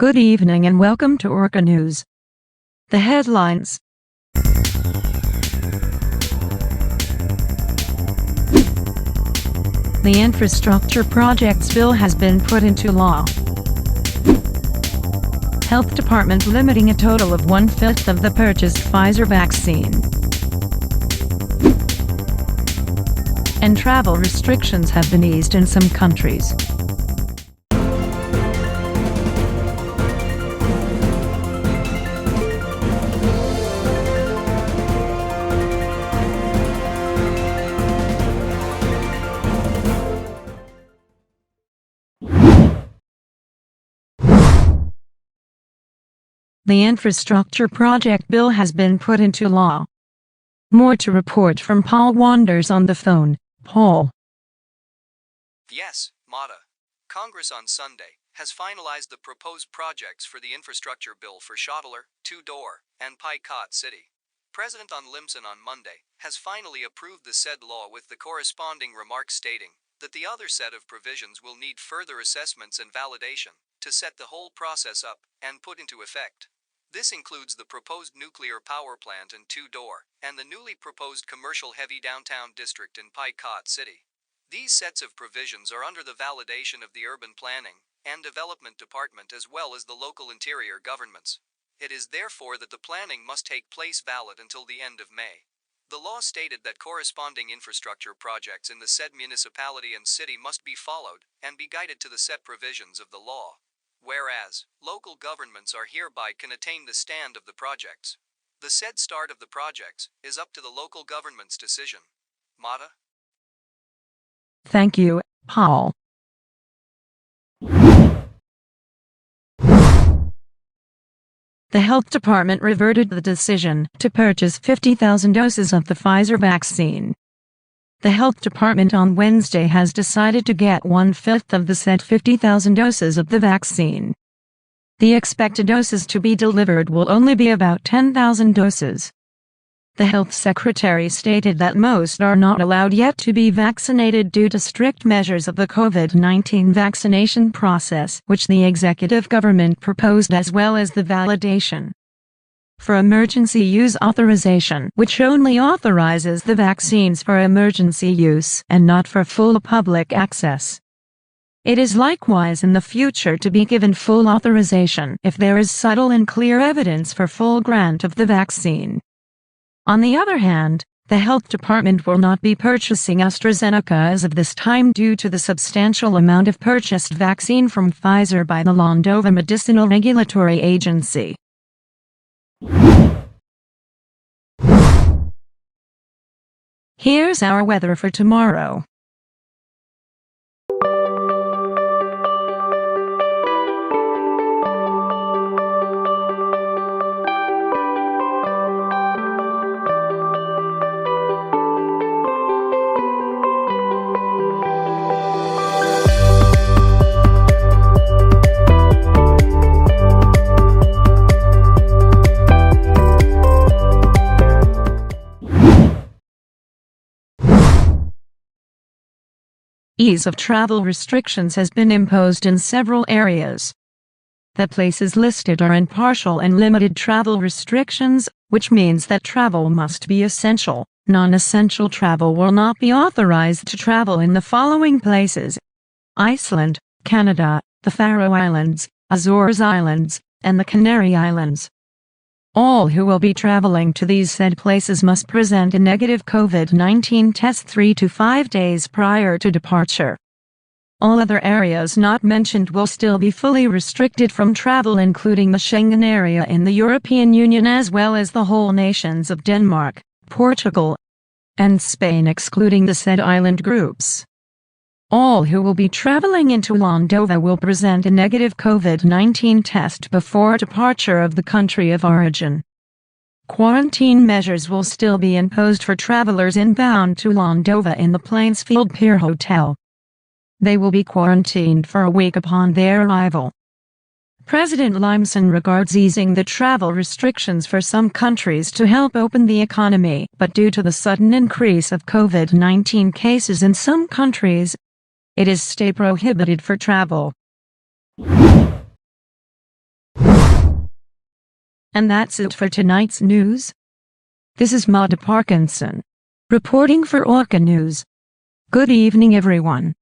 Good evening and welcome to Orca News. The headlines. The Infrastructure Projects Bill has been put into law. Health Department limiting a total of 1/5 of the purchased PFIZER vaccine. And travel restrictions have been eased in some countries. The Infrastructure Project Bill has been put into law. More to report from Paul Wanders on the phone. Paul. Yes, Mata. Congress on Sunday has finalized the proposed projects for the infrastructure bill for Shottler, Two-Door, and Picot City. President Limson on Monday has finally approved the said law with the corresponding remarks stating that the other set of provisions will need further assessments and validation to set the whole process up and put into effect. This includes the proposed nuclear power plant in Two-Door and the newly proposed commercial heavy downtown district in Picot City. These sets of provisions are under the validation of the Urban Planning and Development Department as well as the local interior governments. It is therefore that the planning must take place valid until the end of May. The law stated that corresponding infrastructure projects in the said municipality and city must be followed and be guided to the set provisions of the law. Whereas, local governments are hereby can attain the stand of the projects. The said start of the projects is up to the local government's decision. Mata? Thank you, Paul. The Health Department reverted the decision to purchase 50,000 doses of the PFIZER vaccine. The Health Department on Wednesday has decided to get 1/5 of the said 50,000 doses of the vaccine. The expected doses to be delivered will only be about 10,000 doses. The Health Secretary stated that most are not allowed yet to be vaccinated due to strict measures of the COVID-19 vaccination process, which the executive government proposed as well as the validation for emergency use authorization, which only authorizes the vaccines for emergency use and not for full public access. It is likewise in the future to be given full authorization if there is subtle and clear evidence for full grant of the vaccine. On the other hand, the Health Department will not be purchasing AstraZeneca as of this time due to the substantial amount of purchased vaccine from PFIZER by the Landova Medicinal Regulatory Agency. Here's our weather for tomorrow. Ease of travel restrictions has been imposed in several areas. The places listed are in partial and limited travel restrictions, which means that travel must be essential. Non-essential travel will not be authorized to travel in the following places: Iceland, Canada, the Faroe Islands, Azores Islands, and the Canary Islands. All who will be traveling to these said places must present a negative COVID-19 test 3 to 5 days prior to departure. All other areas not mentioned will still be fully restricted from travel, including the Schengen area in the European Union as well as the whole nations of Denmark, Portugal, and Spain, excluding the said island groups. All who will be traveling into Landova will present a negative COVID-19 test before departure of the country of origin. Quarantine measures will still be imposed for travelers inbound to Landova in the Plainsfield Pier Hotel. They will be quarantined for a week upon their arrival. President Limson regards easing the travel restrictions for some countries to help open the economy, but due to the sudden increase of COVID-19 cases in some countries, it is stay prohibited for travel. And that's it for tonight's news. This is Mada Parkinson, reporting for Orca News. Good evening, everyone.